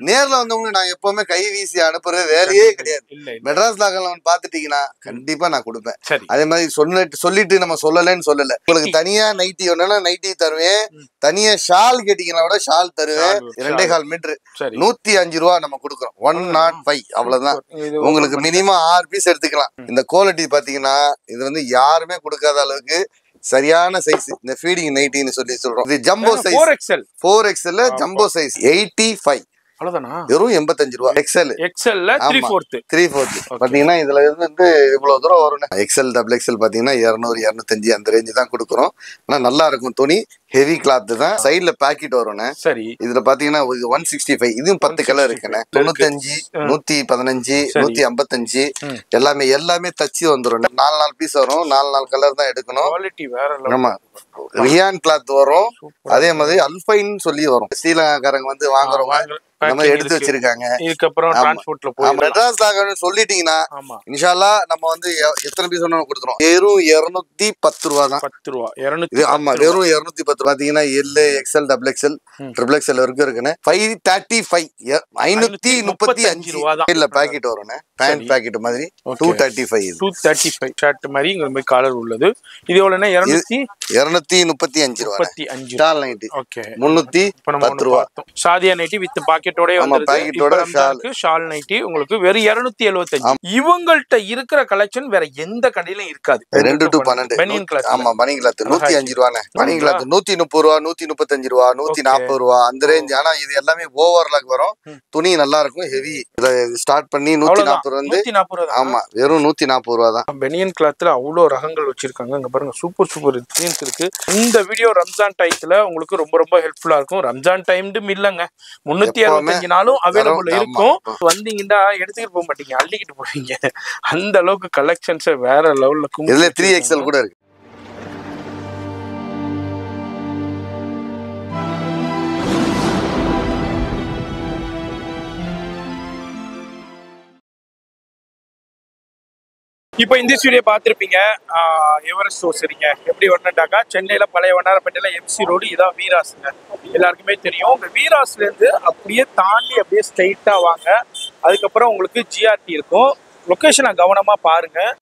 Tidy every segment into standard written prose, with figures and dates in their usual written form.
நேர்ல வந்தவங்க நான் எப்பவுமே கை வீசி அனுப்புற வேலையே கிடையாது. மெட்ராஸ் லாகன் பாத்துட்டீங்கன்னா கண்டிப்பா நான் கொடுப்பேன். அதே மாதிரி சொல்லிட்டு நம்ம சொல்லலன்னு சொல்லல. உங்களுக்கு தனியா நைட்டி வேணும்னா நைட்டி தருவேன், தனியா ஷால் கேட்டீங்கன்னா கூட ஷால் தருவேன். 2.25 மீட்டர் 105 ரூபா நம்ம கொடுக்குறோம். 105 அவ்வளவுதான். உங்களுக்கு மினிமம் 6 பீஸ் எடுத்துக்கலாம். இந்த குவாலிட்டி பாத்தீங்கன்னா இது வந்து யாருமே கொடுக்காத அளவுக்கு சரியான சைஸ். இந்த ஃபீடிங் நைட்டின்னு சொல்லி சொல்றோம். இது jumbo size 4XL jumbo size 85 வெறும் 85 ரூபா. எக்ஸ்எல் 3/4 பாத்தீங்கன்னா இதுல இருந்து இவ்வளவு தூரம் வரும். எக்ஸ்எல் டபுள் எக்ஸ்எல் பாத்தீங்கன்னா 200 205 அந்த ரேஞ்சு தான் கொடுக்குறோம். ஆனா நல்லா இருக்கும். துணி ஹெவி கிளாத் தான். சைட்ல பாக்கெட் வரும்ண்ணே. இதுல பாத்தீங்கன்னா 165 இதுவும் 10 கலர் இருக்குண்ணே. 95 115 155 எல்லாமே தச்சு வந்துடும். 4 பீஸ் வரும். 4 கலர் தான் எடுக்கணும். ஆமா ரியான் கிளாத் வரும். அதே மாதிரி அல்பைன் சொல்லி வரும். ஸ்ரீலங்காக்காரங்க வந்து வாங்குறவங்க நம்ம எடுத்து வச்சிருக்காங்க. இதுக்கப்புறம் டிரான்ஸ்போர்ட்ல போய் மெட்ராஸ் லாகன் சொல்லிட்டீங்கன்னா இன்ஷால்லா நம்ம வந்து எத்தனை பீஸ் வேணாலும் கொடுத்துறோம். வெறும் 210 ரூபா தான். 10 ரூபா. ஆமா வெறும் 210. பாத்தீங்கன்னா L XL double XL triple XL வரைக்கும் இருக்குன்னு 535 535 ரூபா தான். இல்ல பாக்கெட் வரும்ண்ணே. பேண்ட் பாக்கெட் மாதிரி 235 ஷர்ட் மாதிரி இங்க காலர் உள்ளது. இது எவ்வளவுன்னா 235 ரூபா. ஷால் நைட்டி 310 ரூபா. சாதியா nightie with pocket shawl nightie உங்களுக்கு வெறும் 275. இவங்கள்ட்ட இருக்கிற கலெக்ஷன் வேற எந்த கடையிலும் இருக்காது. 2 to 12 பனியன் கிளாத். ஆமா பனியன் கிளாத் 105 ரூபானே. பனியன் கிளாத் 130 ரூபா 135 ரூபா 140 ரூபா அந்த ரேஞ்ச். ஆனா இது எல்லாமே ஓவர்லாக் வரும். துணி நல்லா இருக்கும். ஹெவி. ஸ்டார்ட் பண்ணி 140 வந்து 140. ஆமா வெறும் 140 ரூபா தான். பனியன் கிளாத்ல அவ்வளவு ரகங்கள் வச்சிருக்காங்க. இங்க பாருங்க சூப்பர் டிசைன்ஸ் இருக்கு. இந்த வீடியோ ரம்ஜான் டைத்துல உங்களுக்கு ரொம்ப ஹெல்ப்ஃபுல்லா இருக்கும். ரம்ஜான் டைம் இல்லங்க 365 நாளும் அவைலபிள் இருக்கும். வந்தீங்கன்னா எடுத்துக்கிட்டு போக மாட்டீங்க, அள்ளிக்கிட்டு போவீங்க. அந்த அளவுக்கு கலெக்ஷன்ஸ் வேற லெவல்ல இருக்கும். இதுல 3XL கூட இருக்கு. இப்போ இந்த வீடியோ பார்த்துருப்பீங்க. எவரெஸ்ட் ஹோசரிங்க எப்படி வரணுட்டாக்கா சென்னையில் பழைய வண்ணாரப்பேட்டையில MC ரோடு. இதான் வீராஸுங்க, எல்லாருக்குமே தெரியும். இந்த வீராஸ்லேருந்து அப்படியே தாண்டி அப்படியே ஸ்ட்ரைட்டாக வாங்க. அதுக்கப்புறம் உங்களுக்கு GRT இருக்கும். லொக்கேஷனை கவனமாக பாருங்கள்.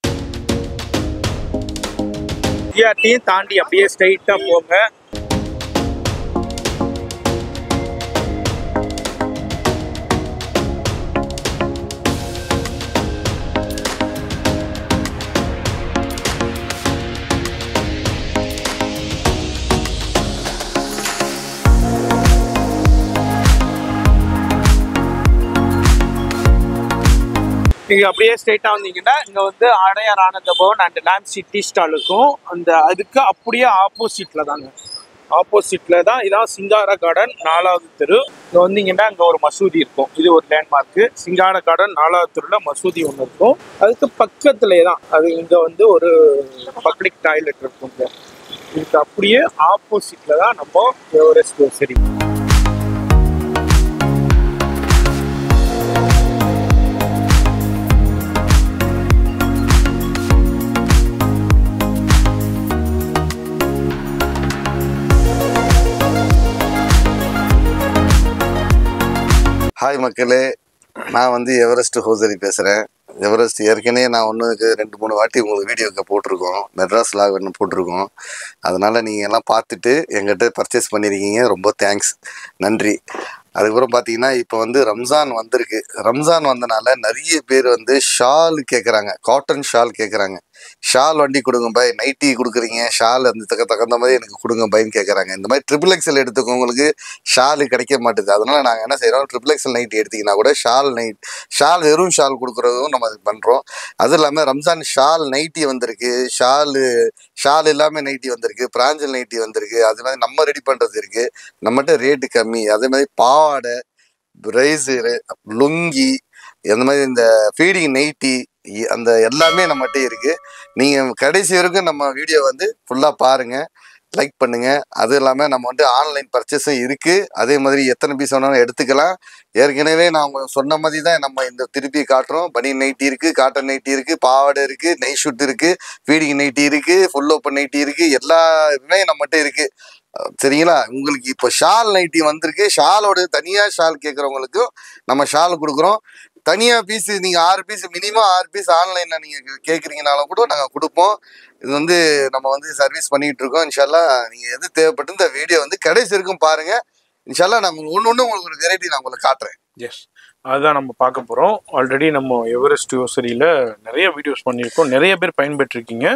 GRTயும் தாண்டி அப்படியே ஸ்ட்ரைட்டாக போங்க. நீங்க அப்படியே ஸ்ட்ரைட்டா வந்தீங்கன்னா இங்க வந்து Adyar Ananda Bhavan and lamp city stall இருக்கும். அந்த அதுக்கு அப்படியே ஆப்போசிட்ல தாங்க, ஆப்போசிட்ல தான் இதான் சிங்கார கார்டன் 4வது தெரு. இங்க வந்தீங்கன்னா இங்க ஒரு மசூதி இருக்கும். இது ஒரு லேண்ட்மார்க்கு. சிங்கார கார்டன் 4வது தெருல மசூதி ஒன்று இருக்கும். அதுக்கு பக்கத்துலேயே தான் அது இங்க வந்து ஒரு பப்ளிக் டாய்லெட் இருக்கும். இதுக்கு அப்படியே ஆப்போசிட்ல தான் நம்ம எவரெஸ்ட் ஹோசரி. ஹாய் மக்களே, நான் வந்து எவரெஸ்ட் ஹோசரி பேசுகிறேன். எவரெஸ்ட் ஏற்கனவே நான் 2-3 வாட்டி உங்களுக்கு வீடியோக்கு போட்டிருக்கோம். மெட்ராஸ் லாகன் போட்டிருக்கோம். அதனால் நீங்கள் எல்லாம் பார்த்துட்டு எங்கிட்ட பர்ச்சேஸ் பண்ணியிருக்கீங்க. ரொம்ப தேங்க்ஸ், நன்றி. அதுக்கப்புறம் பார்த்தீங்கன்னா இப்போ வந்து ரம்ஜான் வந்திருக்கு. ரம்ஜான் வந்தனால நிறைய பேர் வந்து ஷால் கேட்குறாங்க, காட்டன் ஷால் கேட்குறாங்க. ஷால் வண்டி கொடுங்க பாய், நைட்டி கொடுக்குறீங்க, ஷால் அந்த தகுந்த மாதிரி எனக்கு கொடுங்க பாய்ன்னு கேட்குறாங்க. இந்த மாதிரி XXL எடுத்துக்கவங்களுக்கு ஷாலு கிடைக்க மாட்டுது. அதனால் நாங்கள் என்ன செய்கிறோம், XXL நைட்டி எடுத்திங்கன்னா கூட ஷால் வெறும் ஷால் கொடுக்குறதும் நம்ம பண்ணுறோம். அதுவும் இல்லாமல் ரம்ஜான் ஷால் நைட்டி வந்திருக்கு, ஷால் எல்லாமே நைட்டி வந்திருக்கு, பிராஞ்சல் நைட்டி வந்திருக்கு. அது மாதிரி நம்ம ரெடி பண்ணுறது இருக்குது. நம்மகிட்ட ரேட்டு கம்மி. அதே மாதிரி பாவாடை, பிரைசரு, லுங்கி, அந்த மாதிரி இந்த ஃபீடிங் நைட்டி அந்த எல்லாமே நம்மகிட்ட இருக்குது. நீங்கள் கடைசி வரைக்கும் நம்ம வீடியோ வந்து ஃபுல்லாக பாருங்கள், லைக் பண்ணுங்கள். அதுவும் இல்லாமல் நம்ம வந்து ஆன்லைன் பர்ச்சேஸும் இருக்குது. அதே மாதிரி எத்தனை பீஸ் வேணாலும் எடுத்துக்கலாம். ஏற்கனவே நான் சொன்ன மாதிரி தான் நம்ம இந்த திருப்பி காட்டுறோம். பனியன் நைட்டி இருக்குது, காட்டன் நைட்டி இருக்குது, பாவாடை இருக்குது, நைட் ஷூட் இருக்குது, ஃபீடிங் நைட்டி இருக்குது, ஃபுல் ஓப்பன் நைட்டி இருக்குது. எல்லாமே நம்மகிட்ட இருக்குது. சரிங்களா? உங்களுக்கு இப்போ ஷால் நைட்டி வந்திருக்கு. ஷாலோட தனியா ஷால் கேட்குறவங்களுக்கும் நம்ம ஷால் கொடுக்குறோம். தனியா பீஸ் நீங்க 6 பீஸ் மினிமம் 6 பீஸ் ஆன்லைன்ல நீங்க கேட்குறீங்கனாலும் கூட நாங்க கொடுப்போம். இது வந்து நம்ம வந்து சர்வீஸ் பண்ணிட்டு இருக்கோம். இன்ஷால்லா நீங்க எது தேவைப்பட்டு இந்த வீடியோ வந்து கடைசி வரைக்கும் பாருங்க. இன்ஷால்லா நான் ஒன்று உங்களுக்கு ஒரு வெரைட்டி நான் உங்களுக்கு காட்டுறேன். எஸ், அதுதான் நம்ம பார்க்க போகிறோம். ஆல்ரெடி நம்ம எவரெஸ்ட் யோசரியில் நிறைய வீடியோஸ் பண்ணியிருக்கோம், நிறைய பேர் பயன்பெற்றிருக்கீங்க.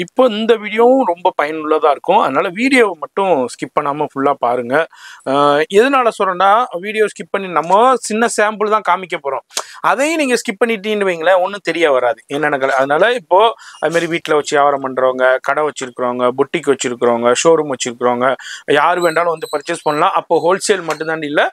இப்போ இந்த வீடியோவும் ரொம்ப பயனுள்ளதாக இருக்கும். அதனால் வீடியோவை மட்டும் ஸ்கிப் பண்ணாமல் ஃபுல்லாக பாருங்கள். எதனால் சொல்கிறேன்னா, வீடியோ ஸ்கிப் பண்ணி நம்ம சின்ன சாம்பிள் தான் காமிக்க போகிறோம். அதையும் நீங்கள் ஸ்கிப் பண்ணிட்டீங்கன்னு வைங்களேன், ஒன்றும் தெரிய வராது என்னென்ன கலை. அதனால் இப்போது அதுமாரி வீட்டில் வச்சு வியாபாரம் பண்ணுறவங்க, கடை வச்சுருக்கிறவங்க, புட்டிக் வச்சுருக்கிறவங்க, ஷோரூம் வச்சுருக்கிறவங்க, யார் வேண்டாலும் வந்து பர்ச்சேஸ் பண்ணலாம். அப்போ ஹோல்சேல் மட்டும்தான் இல்லை,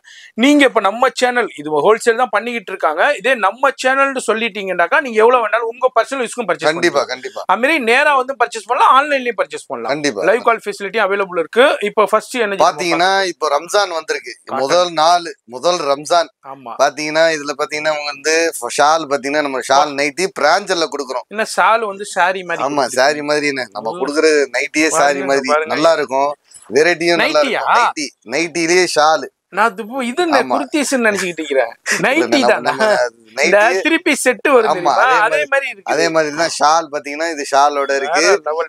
நீங்கள் இப்போ நம்ம சேனல் இது ஹோல்சேல் தான் பண்ணிக்கிட்டு இருக்காங்க. இதே நம்ம சேனல்னு சொல்லிட்டீங்கன்னாக்கா நீங்க எவ்வளவு வேணாலும் உங்க பர்சனல் யூஸ்க்கும் பர்ச்சேஸ் கண்டிப்பா கண்டிப்பா அதுமாரி நேரா வந்து பர்ச்சேஸ் பண்ணலாம், ஆன்லைன்லயும் பர்ச்சேஸ் பண்ணலாம். கண்டிப்பா லைவ் கால் ஃபெசிலிட்டி அவைலபிள் இருக்கு. இப்போ ஃபர்ஸ்ட் என்ன பாத்தீங்கன்னா, இப்போ ரம்ஜான் வந்திருக்கு. முதல் ரம்ஜான். ஆமா, பாத்தீங்கன்னா இதுல பாத்தீங்கன்னா உங்க வந்து ஷால் பாத்தீங்கன்னா நம்ம ஷால் நைட்டி பிராஞ்சல்ல கொடுக்குறோம். என்ன ஷால் வந்து சாரி மாதிரி. ஆமா, சாரி மாதிரி நம்ம கொடுக்குற நைட்டியே சாரி மாதிரி நல்லா இருக்கும். வெரைட்டியும் நல்லா இருக்கும். நைட்டிலேயே ஷால் நான் இது குர்தீஸ்ன்னு நினைச்சுக்கிட்டு இருக்கிறேன். நைட்டி தான் திருப்பி செட் வருது. அதே மாதிரி தான் ஷால் பாத்தீங்கன்னா இது ஷாலோட இருக்கு.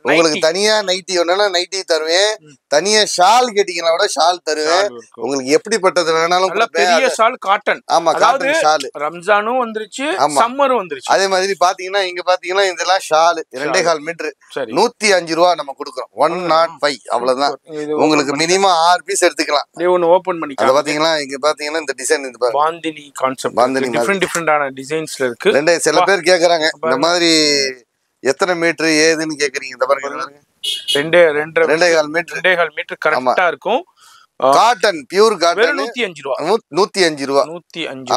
உங்களுக்கு தனியா நைட்டி வேணும்னா நைட்டி தருவேன், தனியா ஷால் கேட்டீங்கன்னா கூட ஷால் தருவேன். உங்களுக்கு எப்படிப்பட்டது வேணாலும் பெரிய ஷால் காட்டன். ஆமா, காட்டன் ஷால். ரம்ஜானும் வந்துருச்சு, சம்மரும் வந்துருச்சு. அதே மாதிரி பாத்தீங்கன்னா இங்க பாத்தீங்கன்னா இதெல்லாம் ஷால் 2.25 மீட்டர் 105 ரூபா நம்ம கொடுக்குறோம். 105 அவ்வளவுதான். உங்களுக்கு மினிமம் 6 பீஸ் எடுத்துக்கலாம். ஓபன் பண்ணிக்கலாம். பாத்தீங்கன்னா இங்க பாத்தீங்கன்னா இந்த டிசைன் இந்த பாந்தினி கான்செப்ட், டிஃபரெண்டான டிசைன்ஸ்ல இருக்கு. சில பேர் கேக்குறாங்க இந்த மாதிரி எத்தனை மீட்டர் ஏதுன்னு கேக்குறீங்க. இந்த பாருங்க 2.25 மீட்டர் கரெக்டா இருக்கும். Cotton, pure cotton. 105 ரூபா. 105 ரூபா.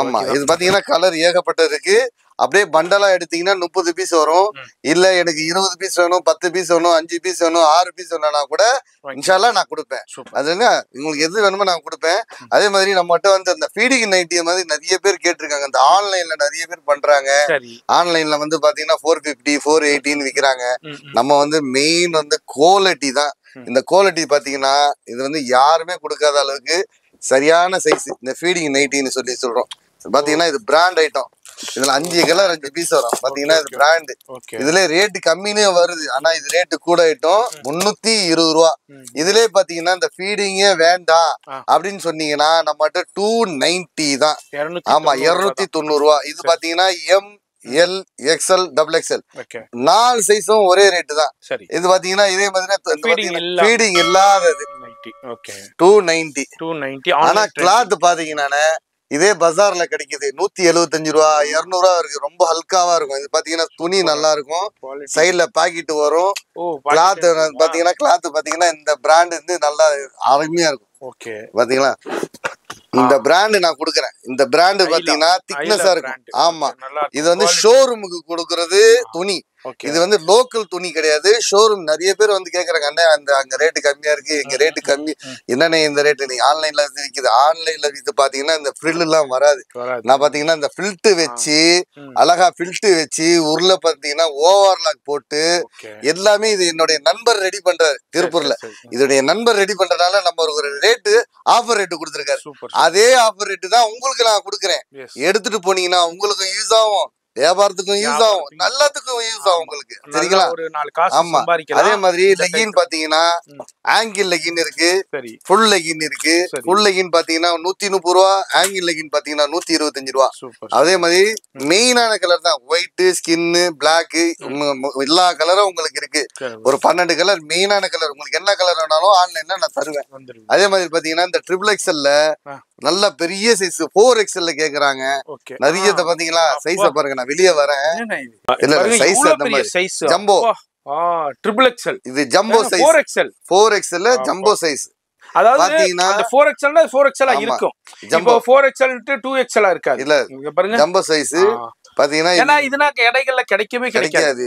ஆமா, இது பாத்தீங்கன்னா கலர் ஏகப்பட்டது இருக்கு. அப்படியே பண்டலா எடுத்தீங்கன்னா 30 பீஸ் வரும். இல்ல எனக்கு 20 பீஸ் வேணும், 10 பீஸ் வேணும், 5 பீஸ் வேணும், 6 பீஸ் வேணும்னா கூட இன்ஷால்லா நான் கொடுப்பேன். அதுங்க உங்களுக்கு எது வேணுமோ நான் கொடுப்பேன். அதே மாதிரி நம்மகிட்ட வந்து அந்த ஃபீடிங் நைட்டி மாதிரி நிறைய பேர் கேட்டிருக்காங்க. இந்த ஆன்லைன்ல நிறைய பேர் பண்றாங்க. ஆன்லைன்ல வந்து பாத்தீங்கன்னா 450 480 விக்கிறாங்க. நம்ம வந்து மெயின் வந்து குவாலிட்டி தான். இந்த குவாலிட்டி பாத்தீங்கன்னா இது வந்து யாருமே கொடுக்காத அளவுக்கு சரியான சைஸ். இந்த ஃபீடிங் நைட்டின்னு சொல்றோம். பாத்தீங்கன்னா இது பிராண்ட் ஐட்டம். இதுல 5 கலர் 5 பீஸ் வரும். பாத்தீங்கன்னா இது பிராண்ட். இதுல ரேட்டு கம்மினே வருது, ஆனா இது ரேட்டு கூட ஐட்டம் 320 ரூபா. இதுல பாத்தீங்கன்னா இந்த ஃபீடிங்கே வேண்டாம் அப்படின்னு சொன்னீங்கன்னா நம்மகிட்ட 290 தான். ஆமா, 290 ரூபா. இது பாத்தீங்கன்னா எல் எக்ஸ்எல் டபுள் எக்ஸ்எல் 4 சைஸும் ஒரே ரேட்டு தான். இது பாத்தீங்கன்னா இதே மாதிரி ஃபீடிங் இல்லாதது 290. ஆனா கிளாத் பாத்தீங்கன்னா இதே பஜார்ல கிடைக்குது 175 ரூபா 200 ரூபா இருக்கு. ரொம்ப ஹல்காவா இருக்கும். இது பாத்தீங்கன்னா துணி நல்லா இருக்கும். சைட்ல பாக்கெட் வரும். கிளாத் பாத்தீங்கன்னா இந்த பிராண்ட் வந்து நல்லா அருமையா இருக்கும். பாத்தீங்களா, இந்த பிராண்ட் நான் கொடுக்குறேன். இந்த பிராண்ட் பாத்தீங்கன்னா திக்னஸா இருக்கும். ஆமா, இது வந்து ஷோரூமுக்கு கொடுக்கறது துணி. இது வந்து லோக்கல் துணி கிடையாது. ஷோரூம் நிறைய பேர் வந்து கேக்குறாங்க, அண்ணே அங்க ரேட்டு கம்மியா இருக்கு, இங்க ரேட்டு கம்மி, என்னண்ணே இந்த ரேட்டு நீங்க ஆன்லைன்ல விற்குது. ஆன்லைன்ல இது பாத்தீங்கன்னா இந்த ஃப்ரில் எல்லாம் வராது. நான் பாத்தீங்கன்னா இந்த ஃபில்ட் வச்சு அழகா ஃபில்ட் வச்சு உருளை பாத்தீங்கன்னா ஓவர்லாக் போட்டு எல்லாமே இது என்னுடைய நண்பர் ரெடி பண்றாரு திருப்பூர்ல. இதோடைய நண்பர் ரெடி பண்றதுனால நம்ம ஒரு ரேட்டு ஆஃபர் ரேட்டு கொடுத்துருக்காரு. அதே ஆஃபர் ரேட்டு தான் உங்களுக்கு நான் கொடுக்குறேன். எடுத்துட்டு போனீங்கன்னா உங்களுக்கு யூஸ் ஆகும், வியாபாரத்துக்கும் யூஸ் ஆகும், நல்லதுக்கும் யூஸ் ஆகும் உங்களுக்கு. சரிங்களா? ஆமா, அதே மாதிரி லெகின் பாத்தீங்கன்னா ஆங்கிள் லெகின் இருக்கு, ஃபுல் லெகின் இருக்கு. ஃபுல் லெகின் பாத்தீங்கன்னா 130 ரூபா, ஆங்கிள் லெகின் பாத்தீங்கன்னா 125 ரூபா. அதே மாதிரி மெயினான கலர் தான் ஒயிட், ஸ்கின்னு, பிளாக், எல்லா கலரும் உங்களுக்கு இருக்கு. ஒரு 12 கலர் மெயினான கலர். உங்களுக்கு என்ன கலர் வேணாலும் ஆன்லைன்ல நான் தருவேன். அதே மாதிரி பாத்தீங்கன்னா இந்த ட்ரிபிள் எக்ஸ்எல்ல நல்ல பெரிய சைஸ் 4XL கேக்குறாங்க. நிறைய பாத்தீங்களா சைஸ பாருங்க, நான் வெளியே வரேன். இல்ல சைஸ் அந்த மாதிரி ஜம்போ ட்ரிபிள் எக்ஸ்எல். இது jumbo size 4XL jumbo size. அதாவது பாத்தீங்கன்னா அந்த 4XL னா 4XL இருக்கும். இப்போ 4XL டு 2XL இருக்காது. இல்ல பாருங்க ஜம்போ சைஸ் பாத்தீங்கன்னா ஏன்னா இதுனா கடைகள்ல கிடைக்கவே கிடைக்காது.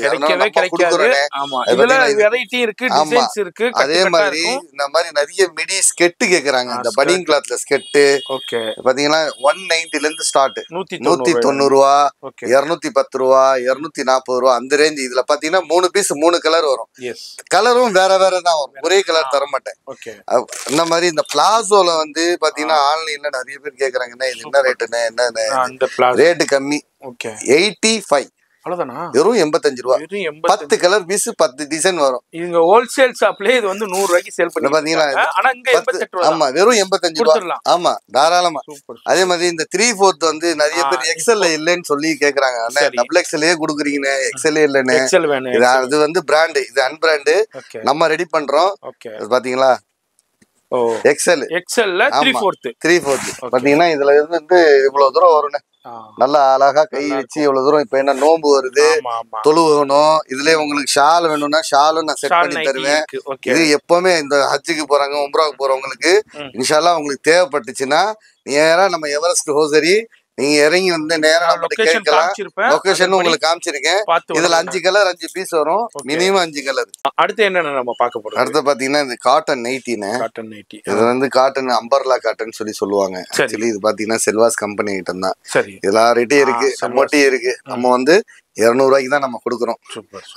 ஆமா, இதுல வெரைட்டி இருக்கு, டிசைன்ஸ் இருக்கு. அதே மாதிரி இந்த மாதிரி நிறைய மிடி ஸ்கெட் கேக்குறாங்க. இந்த பனியன் கிளாத்ல ஸ்கெட் ஓகே பாத்தீங்கன்னா 190 ல இருந்து ஸ்டார்ட். 190 ரூபா, 210 ரூபா, 240 ரூபா அந்த ரேஞ்ச். இதுல பாத்தீங்கன்னா 3 பீஸ் 3 கலர் வரும். கலரும் வேற வேற தான் வரும், ஒரே கலர் தர மாட்டேன். இந்த மாதிரி இந்த பிளாசோல வந்து பாத்தீங்கன்னா ஆன்லைன்ல நிறைய பேர் கேக்குறாங்கன்னா இது என்ன ரேட்டுன்னு, என்ன ரேட்டு கம்மி. 85 வெறும் 85 ரூபா. 10 கலர் பீஸ் 10 டிசைன் வரும். இங்க ஹோல்சேல் ஷாப்ல இது வந்து 100 ரூபாய்க்கு சேல் பண்ணி பாத்தீங்கன்னா, ஆனா இங்க 88 ரூபாய். ஆமா, வெறும் 85 ரூபாய். ஆமா, தாராளமா. அதே மாதிரி இந்த 3/4 வந்து நிறைய பேர் எக்ஸ்எல் இல்லன்னு சொல்லி கேக்குறாங்க. அண்ணா டபுள் எக்ஸ்எல்லே குடுக்குறீங்க, எக்ஸ்எல் இல்லன்னு. அது வந்து பிராண்ட், இது அன்பிராண்ட். நம்ம ரெடி பண்றோம். பாத்தீங்களா எக்ஸ்எல்ல 3/4 பாத்தீங்கன்னா இதுல இருந்து இவ்வளவு தூரம் வரும்னு. நல்லா அழகா கை வச்சு இவ்வளவு தூரம். இப்ப என்ன நோம்பு வருது, தொழுவணும், இதுலயே உங்களுக்கு ஷால் வேணும்னா ஷாலும் நான் செட் பண்ணி தருவேன். இது எப்பவுமே இந்த ஹஜ்ஜுக்கு போறாங்க, உம்ராவுக்கு போறவங்களுக்கு இன்ஷால்லா உங்களுக்கு தேவைப்பட்டுச்சுன்னா நேரா நம்ம எவரெஸ்ட் ஹோசரி நீங்க இறங்கி வந்து நேரம் கேட்கலாம். லொகேஷன் உங்களுக்கு காமிச்சிருக்கேன். இதுல 5 கலர் 5 பீஸ் வரும், மினிமம் 5 கலர். அடுத்து என்னென்ன நம்ம பார்க்க போறோம்? அடுத்து பாத்தீங்கன்னா இந்த காட்டன் நைட்டின்னு. இது வந்து காட்டன் அம்பர்லா காட்டன் சொல்லி சொல்லுவாங்க. ஆக்சுவலி இது பாத்தீங்கன்னா செல்வாஸ் கம்பெனி ஐட்டம் தான். எல்லார்கிட்டயும் இருக்கு, நம்மகிட்டயும் இருக்கு. நம்ம வந்து 200 ரூபாய்க்கு தான் நம்ம கொடுக்குறோம்.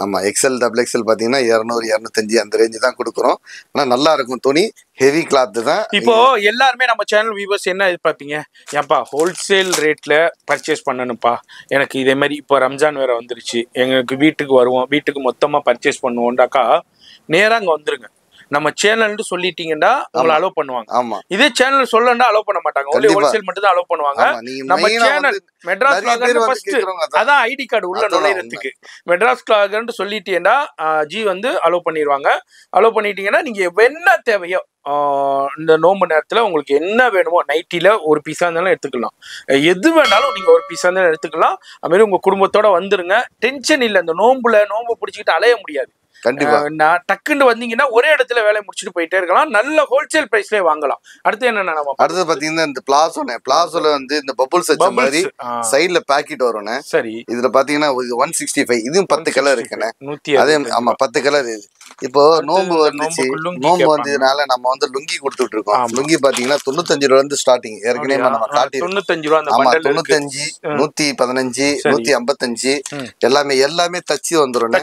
ஆமா, எக்ஸ்எல் டபுள் எக்ஸ்எல் பாத்தீங்கன்னா 200 205 அந்த ரேஞ்சு தான் கொடுக்குறோம். ஆனா நல்லா இருக்கும் துணி, ஹெவி கிளாத் தான். இப்போ எல்லாருமே நம்ம சேனல் வியூவர்ஸ் என்ன எதிர்பார்ப்பீங்க? ஏன்பா ஹோல்சேல் ரேட்ல பர்ச்சேஸ் பண்ணணும்ப்பா, எனக்கு இதே மாதிரி இப்போ ரம்ஜான் வேற வந்துருச்சு, எங்களுக்கு வீட்டுக்கு வருவோம், வீட்டுக்கு மொத்தமா பர்ச்சேஸ் பண்ணுவோம்டாக்கா நேரா அங்க வந்துருங்க. நம்ம சேனல் சொல்லிட்டீங்கன்னா உங்களை அலோவ் பண்ணுவாங்க. ஆமா, இதே சேனல் சொல்லணும்னா அலோவ் பண்ண மாட்டாங்க. ஒன்லி ஹோல்சேல் மட்டும் தான் அலோவ் பண்ணுவாங்க. நம்ம சேனல் மெட்ராஸ் கிளாகர் ஃபர்ஸ்ட், அதான் ஐடி கார்டு உள்ள நுழையிறதுக்கு. மெட்ராஸ் கிளாகர்னு சொல்லிட்டீங்கன்னா ஜி வந்து அலோவ் பண்ணிடுவாங்க. அலோவ் பண்ணிட்டீங்கன்னா நீங்க என்ன தேவையோ இந்த நோம்பு நேரத்துல உங்களுக்கு என்ன வேணுமோ, நைட்டில ஒரு பீஸா இருந்தாலும் எடுத்துக்கலாம், எது வேணாலும் நீங்க ஒரு பீஸா இருந்தாலும் எடுத்துக்கலாம். அது மாதிரி உங்க குடும்பத்தோட வந்துருங்க, டென்ஷன் இல்லை. இந்த நோம்பு பிடிச்சிக்கிட்டு அலைய முடியாது. கண்டிப்பா நான் டக்குன்னு வந்தீங்கன்னா ஒரே இடத்துல வேலையை முடிச்சுட்டு போயிட்டே இருக்கலாம், நல்ல ஹோல்சேல் பிரைஸ்லயே வாங்கலாம். அடுத்து என்னன்னா அடுத்து பாத்தீங்கன்னா இந்த பிளாசோல வந்து இந்த பபுள்ஸ் வச்ச மாதிரி சைடுல பாக்கெட் வரும்னே. சரி, இதுல பாத்தீங்கன்னா 165, இதுவும் 10 கலர் இருக்குண்ணே. அதே ஆமா 10 கலர். இது இப்போ நோம்பு வந்துச்சு, நோம்பு வந்ததுனால நம்ம வந்து லுங்கி கொடுத்துட்டு இருக்கோம். லுங்கி பாத்தீங்கன்னா 95 ரூபாய் இருந்து ஸ்டார்டிங். ஏற்கனவே நம்ம காட்டி 95 ரூபாய். ஆமா, 95, 115, 155 எல்லாமே தச்சு வந்துரும்.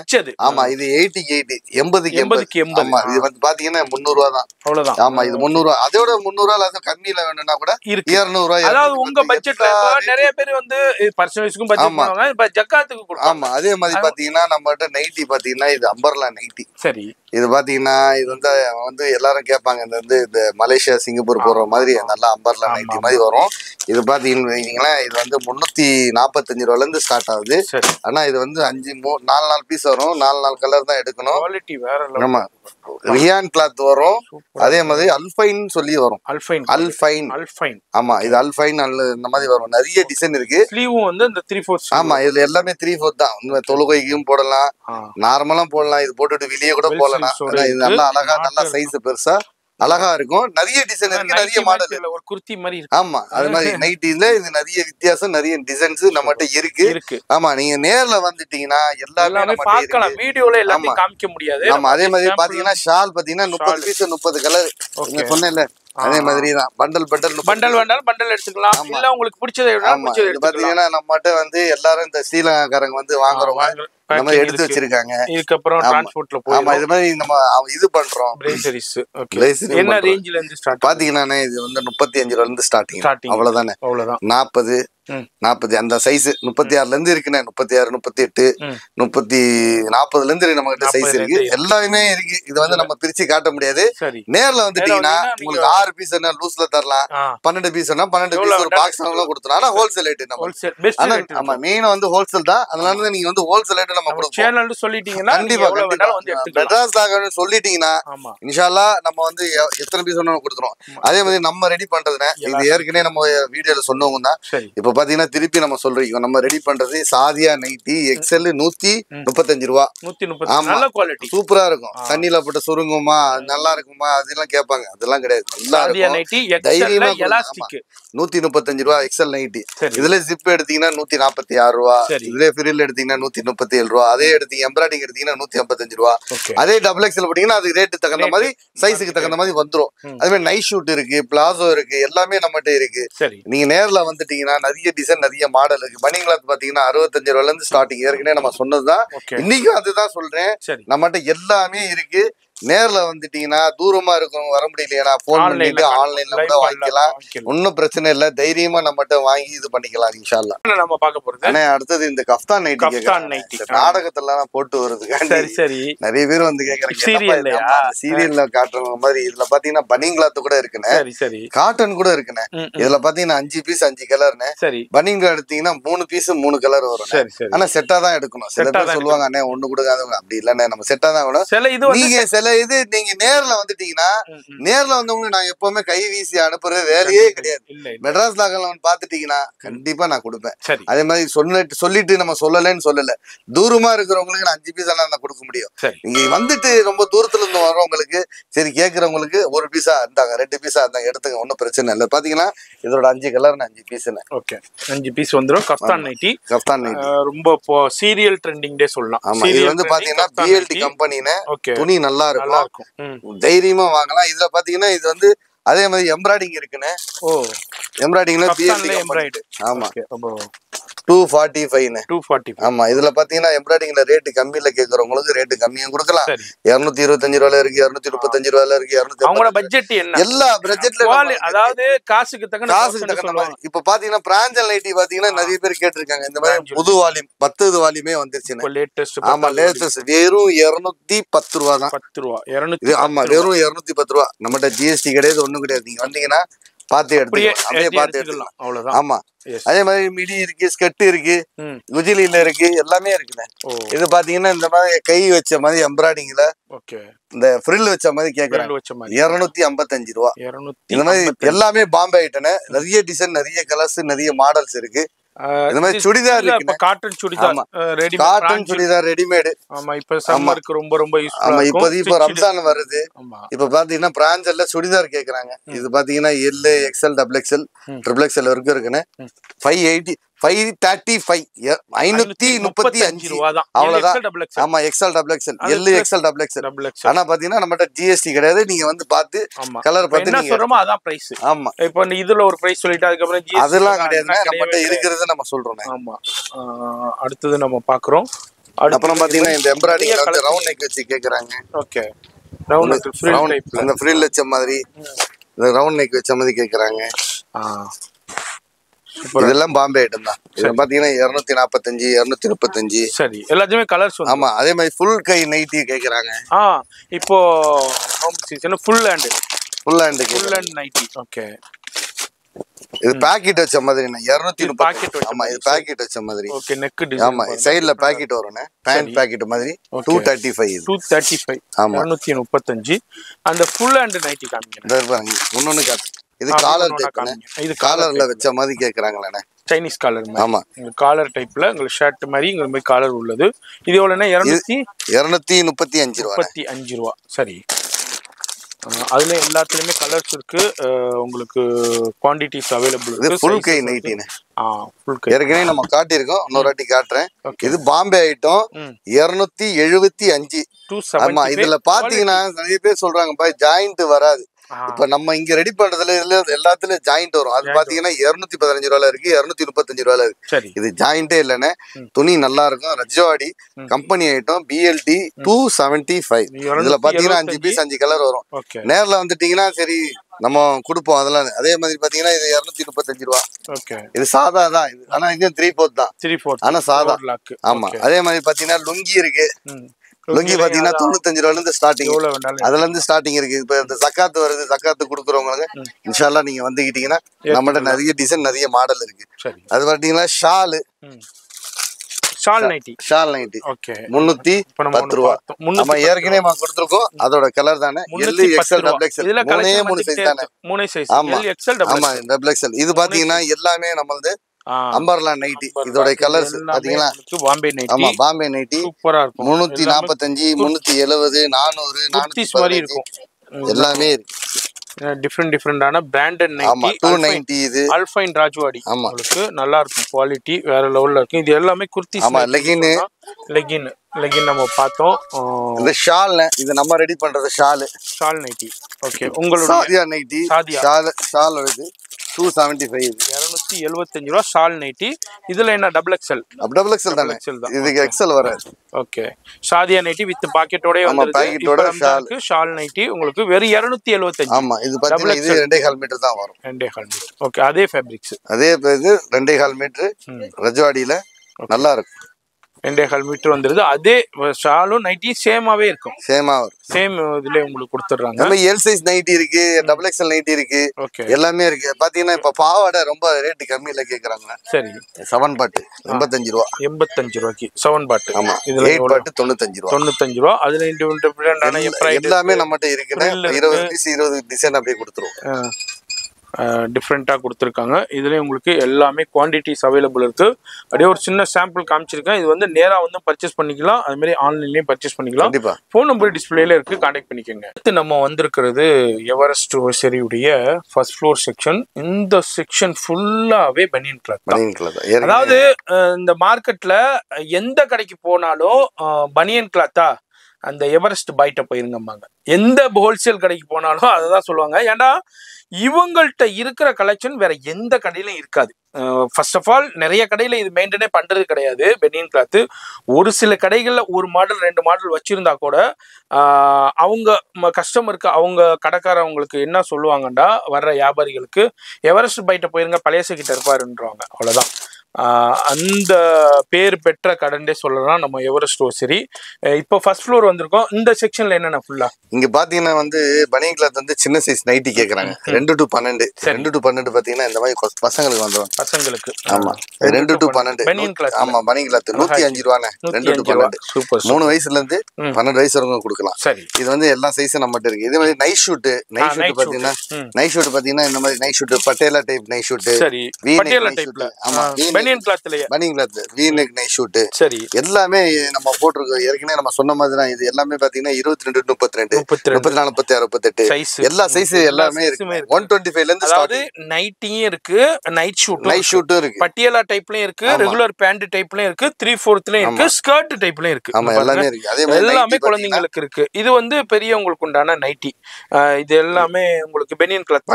ஆமா, இது 80 ஆமா, இது வந்து பாத்தீங்கன்னா 300 ரூபாய் தான். அவ்வளவுதான். ஆமா, இது 300 ரூபாய். அதோட 300 ரூபாய் கம்மியில வேணும்னா கூட 200 ரூபாய். அதாவது உங்க பட்ஜெட்ல நிறைய பேர் வந்து பர்சனல்ஸ்க்கும் பட்ஜெட் பண்ணுவாங்க, இப்ப ஜக்காத்துக்கு கொடுப்பாங்க. ஆமா, அதே மாதிரி பாத்தீங்கன்னா நம்மகிட்ட நைட்டி பாத்தீங்கன்னா இது அம்பர்லா நைட்டி. சரி, இது பாத்தீங்கன்னா இது வந்து எல்லாரும் கேட்பாங்க, இந்த மலேசியா சிங்கப்பூர் போற மாதிரி நல்லா அம்பர்லா நைட்டி மாதிரி வரும். இது பாத்தீங்கன்னா இது வந்து 345 ரூபாயில இருந்து ஸ்டார்ட் ஆகுது. ஆனா இது வந்து 4 பீஸ் வரும், 4 கலர் தான் எடுக்கணும். குவாலிட்டி வேற. ஆமா, ரியான் கிளாத் வரும். அதே மாதிரி அல்ஃபைன் சொல்லி வரும். அல்ஃபைன். ஆமா, இது அல்ஃபைன் இந்த மாதிரி வரும். நிறைய டிசைன் இருக்கு. ஸ்லீவும் வந்து இந்த 3/4. ஆமா, இதுல எல்லாமே 3/4 தான். தொழுகைக்கும் போடலாம், நார்மலா போடலாம், இது போட்டுட்டு வெளியே கூட போடலாம். இது நல்லா அழகா, நல்லா சைஸ் பெருசா அழகா இருக்கும். நிறைய டிசைன் இருக்கு, நிறைய மாடல். ஒரு குர்த்தி மாதிரி. ஆமா, அது மாதிரி நைட்டில இது நிறைய வித்தியாசம், நிறைய டிசைன்ஸ் நம்மகிட்ட இருக்கு. ஆமா, நீங்க நேர்ல வந்துட்டீங்கன்னா எல்லாமே பார்க்கலாம். வீடியோல எல்லாத்தையும் காமிக்க முடியாது. ஆமா, அதே மாதிரி பாத்தீங்கன்னா ஷால் பாத்தீங்கன்னா 30 பீஸ் 30 கலர். நீங்க சொன்னேன்ல அதே மாதிரி தான். பண்டல் எடுத்துக்கலாம். இல்ல உங்களுக்கு பிடிச்சதை பாத்தீங்கன்னா நம்மகிட்ட வந்து எல்லாரும் இந்த ஸ்ரீலங்காக்காரங்க வந்து வாங்குறவங்க நம்ம எடுத்து வச்சிருக்காங்க. இதுக்கப்புறம் டிரான்ஸ்போர்ட்ல போய் ஆமா, இது மாதிரி நம்ம இது பண்றோம். பிரேசரிஸ். ஓகே, என்ன ரேஞ்சில இருந்து ஸ்டார்ட்? பாத்தீங்கன்னா இது வந்து 35 ரூபாயில இருந்து ஸ்டார்டிங். அவ்வளவுதானே. 40 அந்த சைஸ் 36ல இருந்து இருக்குண்ணே. 36, 38, 40ல இருந்து நம்ம கிட்ட சைஸ் இருக்கு. எல்லாமே இருக்கு. இது வந்து நம்ம பிரிச்சு காட்ட முடியாது. நேர்ல வந்துட்டீங்கன்னா உங்களுக்கு 6 பீஸ் என்ன லூஸ்ல தரலாம், 12 பீஸ் 12 பீஸ் ஒரு பாக்ஸ் கொடுத்துரும். ஆனா ஹோல்சேல் ரேட் நம்ம. ஆமா, மெயினா வந்து ஹோல்சேல் தான். அதனால நீங்க வந்து ஹோல்சேல் ரேட் நம்ம கொடுப்போம். சேனல் சொல்லிட்டீங்கன்னா கண்டிப்பா கண்டிப்பா மெட்ராஸ் லாகன் சொல்லிட்டீங்கன்னா இன்ஷால்லா நம்ம வந்து எத்தனை பீஸ் வேணாலும் கொடுத்துருவோம். அதே மாதிரி நம்ம ரெடி பண்றதுன்னா இது ஏற்கனவே நம்ம வீடியோல சொன்னவங்க தான். இப்ப பாத்தீங்கன்னா திருப்பி நம்ம சொல்றோம் நம்ம ரெடி பண்றது சாதியா நைட்டி எக்ஸ்எல் 135 ரூபா. ஆமா சூப்பரா இருக்கும். தண்ணியில போட்டு சுருங்குமா நல்லா இருக்குமா அதெல்லாம் கேட்பாங்க. அதெல்லாம் கிடையாது. நல்லா இருக்கும் தைரியமா 135 ரூபா எக்ஸ்எல் நைட்டி. இதுல ஜிப் எடுத்தீங்கன்னா 146 ரூபா. இதுல ஃபிரில் எடுத்தீங்கன்னா 137 ரூபா. அதே எடுத்தீங்க எம்ப்ராய்டிங் எடுத்தீங்கன்னா 155 ரூபா. அதே டபுள் எக்ஸ்எல் போட்டீங்கன்னா அது ரேட்டு தகுந்த மாதிரி சைஸுக்கு தகுந்த மாதிரி வந்துரும். அதே மாதிரி நைட் ஷூட் இருக்கு பிளாசோ இருக்கு எல்லாமே நம்மகிட்ட இருக்கு. நீங்க நேர்ல வந்துட்டீங்கன்னா நிறைய டிசைன் நிறைய மாடல் இருக்கு. பனிங் கிளாத் பாத்தீங்கன்னா 65 ரூபாய்ல இருந்து ஸ்டார்டிங். ஏற்கனவே நம்ம சொன்னதுதான் இன்னைக்கும் அதுதான் சொல்றேன். நம்மகிட்ட எல்லாமே இருக்கு. நேர்ல வந்துட்டீங்கன்னா தூரமா இருக்கும் வர முடியலையா போன் பண்ணிட்டு ஆன்லைன்ல கூட வாங்கிக்கலாம். ஒன்னும் பிரச்சனை இல்ல. தைரியமா நம்மகிட்ட வாங்கி இது பண்ணிக்கலாம் இன்ஷால்லா. நம்ம பார்க்க போறது அடுத்தது இந்த கஃப்தான் நைட்டி நாடகத்துல போட்டு வருது. நிறைய பேர் வந்து கேக்குறாங்க சீரியல்ல காட்டுற மாதிரி. இதுல பாத்தீங்கன்னா பனிங் கிளாத் கூட இருக்குன்னு காட்டன் கூட இருக்குன்னு. இதுல பாத்தீங்கன்னா 5 பீஸ் 5 கலர்னு. பனிங் கிளாத் எடுத்தீங்கன்னா 3 பீஸ் 3 கலர் வரும். ஆனா செட்டா தான் எடுக்கணும். சில பேர் சொல்லுவாங்க அண்ணே ஒண்ணு கொடுக்காத. அப்படி இல்லண்ணே நம்ம செட்டா தான் வேணும். நீங்க இது நீங்க நேர்ல வந்துட்டீங்கன்னா நேர்ல வந்தவங்க நான் எப்பவுமே கை வீசி அனுப்புறது வேலையே கிடையாது. மெட்ராஸ் லாகன் பாத்துட்டீங்கன்னா கண்டிப்பா நான் கொடுப்பேன். அதே மாதிரி சொல்லிட்டு நம்ம சொல்லலன்னு சொல்லல. தூரமா இருக்கிறவங்களுக்கு நான் 5 பீஸ் எல்லாம் நான் கொடுக்க முடியும். நீங்க வந்துட்டு ரொம்ப தூரத்துல இருந்து வர்றவங்களுக்கு சரி கேக்குறவங்களுக்கு ஒரு பீஸா இருந்தாங்க 2 பீஸா இருந்தாங்க எடுத்துங்க ஒன்னும் பிரச்சனை இல்லை. பாத்தீங்கன்னா இதோட 5 கலர் 5 பீஸ் 5 பீஸ் வந்துடும். கஃப்தான் நைட்டி ரொம்ப சீரியல் ட்ரெண்டிங் டே சொல்லலாம். ஆமா இது வந்து பாத்தீங்கன்னா பிஎல்டி கம்பெனின்னு துணி நல்லா இருக்கும். தைரியமா வாங்கலாம். இதுல பாத்தீங்கன்னா இது வந்து அதே மாதிரி எம்ப்ராய்டிங் இருக்குன்னு. எம்ப்ராய்டிங்ல பிஎல்டி. ஆமா 245. ஆமா இதுல பாத்தீங்கன்னா எம்ப்ராய்டிங்ல ரேட்டு கம்மியில கேக்குறவங்களுக்கு ரேட்டு கம்மியும் கொடுக்கலாம். 225 ரூபாயில இருக்கு 235 ரூபாயில இருக்கு 250. பட்ஜெட் என்ன எல்லா பட்ஜெட்ல அதாவது காசுக்கு தகுந்த மாதிரி. இப்ப பாத்தீங்கன்னா பிராஞ்சல் நைட்டி பாத்தீங்கன்னா நிறைய பேர் கேட்டிருக்காங்க. இந்த மாதிரி புது வால்யூம் 10 வால்யூமே வந்துருச்சு. ஆமா லேட்டஸ்ட் வெறும் 210 ரூபா தான். 10 ரூபா ஆமா வெறும் 210 ரூபா. நம்மகிட்ட ஜிஎஸ்டி கிடையாது ஒண்ணும் கிடையாது. நீங்க வந்தீங்கன்னா பாத்து எடுத்துக்கலாம். அப்படியே பாத்து எடுத்துக்கலாம் அவ்வளவுதான். ஆமா அதே மாதிரி மிடி இருக்கு ஸ்கெட் இருக்கு குஜிலில இருக்கு எல்லாமே இருக்குண்ணே. இது பாத்தீங்கன்னா இந்த மாதிரி கை வச்ச மாதிரி எம்ப்ராய்டிங்ல இந்த ஃப்ரில் வச்ச மாதிரி கேக்குறாங்க 255 ரூபா. இந்த மாதிரி எல்லாமே பாம்பே ஐட்டனே. நிறைய டிசைன் நிறைய கலர்ஸ் நிறைய மாடல்ஸ் இருக்கு. இந்த மாதிரி சுடிதார் இருக்கு. Cotton churidar cotton churidar readymade. ஆமா இப்ப சம்மருக்கு ரொம்ப யூஸ்ஃபுல்லா இருக்கும். இப்போதைக்கு இப்போ ரம்ஜான் வருது. இப்ப பாத்தீங்கன்னா பிராஞ்சல்ல சுடிதார் கேக்குறாங்க. இது பாத்தீங்கன்னா L XL double XL triple XL வரைக்கும் இருக்குன்னு. 535 535 ரூபா தான். அவ்வளவுதான். ஆமா XL double XL L XL double XL. ஆனா பாத்தீங்கன்னா நம்மகிட்ட ஜிஎஸ்டி கிடையாது. நீங்க வந்து பாத்து கலர் பார்த்து என்ன சொல்றோமோ அதான் பிரைஸ். ஆமா இப்போ இதுல ஒரு பிரைஸ் சொல்லிட்டு அதுக்கு அப்புறம் ஜிஎஸ்டி அதெல்லாம் கிடையாது. நம்மகிட்ட இருக்கிறது நம்ம சொல்றோம். ஆமா அடுத்தது நம்ம பாக்குறோம். அப்புறம் பாத்தீங்கன்னா இந்த எம்ப்ராய்டிங்ல வந்து ரவுண்ட் நெக் வச்சு கேக்குறாங்க. ஓகே ரவுண்ட் நெக் ஃப்ரில் டைப்ல அந்த ஃப்ரில் வச்ச மாதிரி இந்த ரவுண்ட் நெக் வச்ச மாதிரி கேக்குறாங்க. இதெல்லாம் பாம்பே ஐட்டம் தான். இது பாத்தீங்கன்னா 245 235. சரி எல்லாத்துமே கலர்ஸ். ஆமா அதே மாதிரி ஃபுல் கை நைட்டி கேக்குறாங்க. இப்போ நோம்பு season full hand nightie. Okay இது பாக்கெட் வச்ச மாதிரி 230. ஆமா இது பாக்கெட் வச்ச மாதிரி. Okay neck design. ஆமா சைடுல பாக்கெட் வரும்னே. பேண்ட் பாக்கெட் மாதிரி 235. 235 ஆமா 235. அந்த ஃபுல் ஹேண்ட் நைட்டி காமிங்க. இந்த பாருங்க ஒண்ணொண்ணு காட்டு. இது காலர் டைப். இது காலர்ல வச்ச மாதிரி கேக்குறாங்களே. சைனீஸ் காலர் மாதிரி. ஆமா காலர் டைப்ல உங்களுக்கு ஷர்ட் மாதிரி இந்த மாதிரி காலர் உள்ளது. இது எவ்வளவுனா 235 ரூபாய். 235 ரூபாய். சரி அதுல எல்லாத்துலயுமே கலர்ஸ் இருக்கு. உங்களுக்கு குவாண்டிட்டிஸ் அவைலபிள் இருக்கு. இது ஃபுல் கை நைட்டினே. ஃபுல் கை ஏற்கனவே நம்ம காட்டியிருக்கோம். இன்னொரு வாட்டி காட்டுறேன். இது பாம்பே ஐட்டம் 275. ஆமா இதுல பாத்தீங்கன்னா நிறைய பேர் சொல்றாங்க ஜாயிண்ட் வராது. இப்ப நம்ம இங்க ரெடி பண்றதுல இதுல எல்லாத்துலயும் ஜாயிண்ட் வரும். அது பாத்தீங்கன்னா 215 ரூபாயில இருக்கு 235 ரூபாயில இருக்கு. இது ஜாயிண்டே இல்லன்னு. துணி நல்லா இருக்கும். ரஜவாடி கம்பெனி ஐட்டம் பிஎல்டி 275. இதுல பாத்தீங்கன்னா 5 பீஸ் 5 கலர் வரும். நேர்ல வந்துட்டீங்கன்னா சரி நம்ம கொடுப்போம் அதெல்லாம். அதே மாதிரி பாத்தீங்கன்னா இது 235 ரூபா. இது சாதா தான். இது ஆனா இது 3/4 தான். 3/4 ஆனா சாதா. ஆமா அதே மாதிரி பாத்தீங்கன்னா லுங்கி இருக்கு. லுங்கி பாத்தீங்கன்னா 95 ரூபாயில இருந்து ஸ்டார்டிங். அதுல இருந்து ஸ்டார்டிங் இருக்கு. இப்ப இந்த ஜக்காத்து வருது. ஜக்காத்து குடுக்குறவங்களுக்கு இன்ஷால்லா நீங்க வந்துக்கிட்டீங்கன்னா நம்மகிட்ட நிறைய டிசைன் நிறைய மாடல் இருக்கு. அது பாத்தீங்கன்னா shawl nightie. Shawl nightie okay 310 ரூபா. நம்ம ஏற்கனவே கொடுத்துருக்கோம். அதோட கலர் தானே எல் எக்ஸ்எல் டபுள் எக்ஸ்எல் மூணு சைஸ் தானே. மூணு சைஸ் எல் எக்ஸ்எல் டபுள். ஆமா டபுள் எக்ஸ்எல். இது பாத்தீங்கன்னா எல்லாமே நம்மளது அம்பர்லா நைட்டி. இதோட கலர்ஸ் பாத்தீங்களா பாம்பே நைட்டி. ஆமா பாம்பே நைட்டி சூப்பரா இருக்கும். 345 370 400 400 மாதிரி இருக்கும். எல்லாமே இருக்கு. டிஃபரெண்டான பிராண்டட் நைட்டி. ஆமா 290 இது அல்ஃபைன் ராஜ்வாடி. உங்களுக்கு நல்லா இருக்கும். குவாலிட்டி வேற லெவல்ல இருக்கும். இது எல்லாமே குர்த்தி. ஆமா லெகின் நம்ம பார்த்தோம். இந்த ஷால் இது நம்ம ரெடி பண்றது ஷால் நைட்டி. ஓகே உங்களோட சாதியா நைட்டி. ஷால் வருது 275 275 ரூபா ஷால் நைட்டி. இதுல என்ன டபுள் எக்ஸ்எல் தானே. இதுக்கு எக்ஸ்எல் வராது. ஓகே சாதியா நைட்டி வித் பாக்கெட்டோட வந்துருது. பாக்கெட்டோட ஷால் நைட்டி உங்களுக்கு வெறும் 275. ஆமா இது பாத்தீங்கன்னா இது 2.5 மீட்டர் தான் வரும். 2.5 மீட்டர். ஓகே அதே ஃபேப்ரிக்ஸ் அதே இது 2.5 மீட்டர் ரஜவாடியில நல்லா இருக்கும். 2.5 மீட்டர் வந்துருது. அதே ஷாலும் நைட்டி சேமாவே இருக்கும். சேம் இதுல உங்களுக்கு கொடுத்துறாங்க. நம்ம எல் சைஸ் நைட்டி இருக்கு, டபுள் எக்ஸ்எல் நைட்டி இருக்கு. ஓகே எல்லாமே இருக்கு. பாத்தீங்கன்னா இப்ப பாவாடை ரொம்ப ரேட் கம்மியில கேக்குறாங்க. சரி 7 பாட்டு 85 ரூபா. 85 ரூபாய்க்கு 7 பாட்டு. ஆமா இதுல 8 பாட்டு 95 ரூபா. 95 ரூபா. அதுல டிஃபரெண்டான எல்லாமே நம்மகிட்ட இருக்குது. 20 டிசைன் அப்படியே கொடுத்துருவோம். டிஃப்ரெண்ட்டாக கொடுத்துருக்காங்க. இதுலேயும் உங்களுக்கு எல்லாமே குவான்டிட்டிஸ் அவைலபிள் இருக்குது. அப்படியே ஒரு சின்ன சாம்பிள் காமிச்சிருக்கேன். இது வந்து நேராக வந்து பர்ச்சேஸ் பண்ணிக்கலாம். அதுமாதிரி ஆன்லைன்லேயும் பர்ச்சேஸ் பண்ணிக்கலாம். ஃபோன் நம்பர் டிஸ்பிளேல இருக்குது, கான்டாக்ட் பண்ணிக்கோங்க. அடுத்து நம்ம வந்திருக்கிறது எவரெஸ்ட் ஹோசரியுடைய ஃபர்ஸ்ட் ஃப்ளோர் செக்ஷன். இந்த செக்ஷன் ஃபுல்லாகவே பனியன் கிளாத். அதாவது இந்த மார்க்கெட்டில் எந்த கடைக்கு போனாலும் பனியன் கிளாத்தா அந்த எவரெஸ்ட் பைட்டை போயிருங்கம்பாங்க. எந்த ஹோல்சேல் கடைக்கு போனாலும் அதை தான் சொல்லுவாங்க. ஏன்னா இவங்கள்ட்ட இருக்கிற கலெக்ஷன் வேற எந்த கடையிலும் இருக்காது. ஃபர்ஸ்ட் ஆஃப் ஆல் நிறைய கடையில இது மெயின்டைனே பண்றது கிடையாது பெனியன் கிளாத். ஒரு சில கடைகள்ல ஒரு மாடல் 2 மாடல் வச்சிருந்தா கூட அவங்க கஸ்டமருக்கு அவங்க கடைக்காரவங்களுக்கு என்ன சொல்லுவாங்கண்டா வர்ற வியாபாரிகளுக்கு எவரெஸ்ட் பைட்டை போயிருங்க பழையசு கிட்ட இருப்பாருன்றவாங்க. அவ்வளவுதான். அந்த பேர் பெற்ற கடன்டே சொல்லலாம் நம்ம எவரெஸ்ட் ஹோசரி. இப்போ ஃபர்ஸ்ட் ஃப்ளோர் வந்திருக்கோம். இந்த செக்ஷன்ல என்னென்ன ஃபுல்லா இங்க பாத்தீங்கன்னா வந்து பனியன் கிளாத் வந்து சின்ன சைஸ் நைட்டி கேக்குறாங்க. 2 to 12 2 to 12 பாத்தீங்கன்னா இந்த மாதிரி பசங்களுக்கு வந்துடும். பசங்களுக்கு ஆமா 2 to 12 பனியன் கிளாத். ஆமா பனியன் கிளாத் 105 ரூபானே. 2 to 12 super. 3 வயசுல இருந்து 12 வயசு வரைக்கும் கொடுக்கலாம். சரி இது வந்து எல்லா சைஸும் நம்மகிட்ட இருக்கு. இதே மாதிரி நைட் ஷூட் பாத்தீங்கன்னா இந்த மாதிரி night shoot patella type night shoot. சரி பட்டேலா டைப்ல. ஆமா பனியன் கிளாத்லயே பனியன் cloth we neck night shoot. சரி எல்லாமே நம்ம போட்டுருக்கோம். ஏற்கனவே நம்ம சொன்ன மாதிரி தான். இது எல்லாமே பாத்தீங்கன்னா 22 32 34 36 38 எல்லா சைஸ் எல்லாமே இருக்கு. 125 ல இருந்து அதாவது நைட்டியும் இருக்கு, நைட் ஷூட்டும் இருக்கு, பட்டியாலா டைப்லயும் இருக்கு, ரெகுலர் பேண்ட் டைப்லயும் இருக்கு, 3/4 இருக்கு, ஸ்கர்ட் டைப்லயும் இருக்கு. ஆமா எல்லாமே இருக்கு. அதே மாதிரி எல்லாமே குழந்தைங்களுக்கு இருக்கு. இது வந்து பெரியவங்களுக்கு உண்டான நைட்டி. இது எல்லாமே உங்களுக்கு பெனியன் கிளாத்.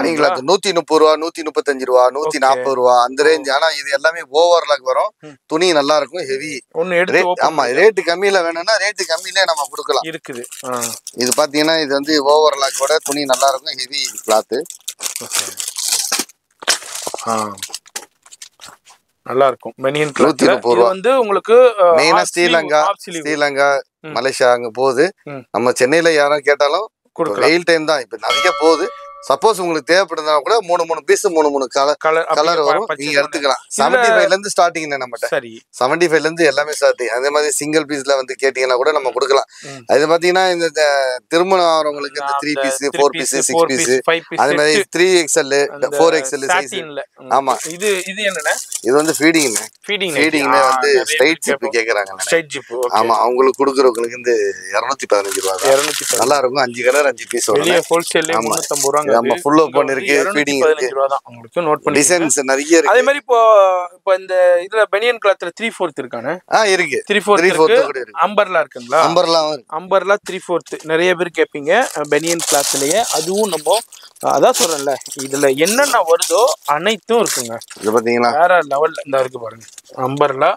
130 ரூபா 135 ரூபா 140 ரூபா அந்த ரேஞ்ச். ஆனா இது எல்லாமே ஓவர்லாக் வரும். துணி நல்லா இருக்கும், ஹெவி. ஒன்னு எடுத்து ஆமா ரேட் கம்மியில வேணும்னா ரேட் கம்மியில நம்ம கொடுக்கலாம். இருக்குது. இது பாத்தீங்கன்னா இது வந்து ஓவர்லாக் கூட துணி நல்லா இருக்கும், ஹெவி கிளாத். நல்லா இருக்கும் பெனியன் கிளாத். இது வந்து உங்களுக்கு மெயினா ஸ்ரீலங்கா மலேசியா அங்க போகுது. நம்ம சென்னையில யாரும் கேட்டாலும் வெயில் டைம் தான் இப்ப நிறைய போகுது. சப்போஸ் உங்களுக்கு தேவைப்படுறதா கூட 3 பீஸ் 3 கலர் வரும். நீங்க எடுத்துக்கலாம். 75 ல இருந்து ஸ்டார்டிங் நம்மகிட்ட. 75 ல இருந்து எல்லாமே ஸ்டார்டிங். அதே மாதிரி சிங்கிள் பீஸ்ல வந்து கேட்டீங்கன்னா கூட நம்ம கொடுக்கலாம். அது பாத்தீங்கன்னா இந்த திருமணம் ஆகிறவங்களுக்கு இந்த 3 பீஸ் 4 பீஸ் 6 பீஸ் அதே மாதிரி 3XL 4XL சைஸ். ஆமா இது என்னன்னா இது வந்து ஃபீடிங்ல வந்து ஸ்ட்ரைட் ஜிப் கேக்குறாங்க. ஆமா அவங்களுக்கு கொடுக்குறவங்களுக்கு இந்த 215 ரூபா நல்லா இருக்கும். 5 கலர் 5 பீஸ் வரும். ஹோல்சேல்ல 350 ரூபாங்க. நம்ம ஃபுல் ஓபன் இருக்கு, ஃபீடிங் இருக்கு. 15 ரூபாய் தான் உங்களுக்கு. நோட் பண்ணி டிசைன்ஸ் நிறைய இருக்கு. அதே மாதிரி இப்போ இந்த இதுல பனியன் கிளாத்ல 3/4 இருக்கானே. இருக்கு 3/4 இருக்கு. அம்பர்லா இருக்குங்களா? அம்பர்லா 3/4 நிறைய பேர் கேட்பீங்க பனியன் கிளாத்லயே. அதுவும் நம்ம அதான் சொல்றேன்ல இதுல என்னென்ன வருதோ அனைத்தும் இருக்குங்க. இது பாத்தீங்களா வேற லெவல்ல இந்த இருக்கு பாருங்க. அம்பர்லா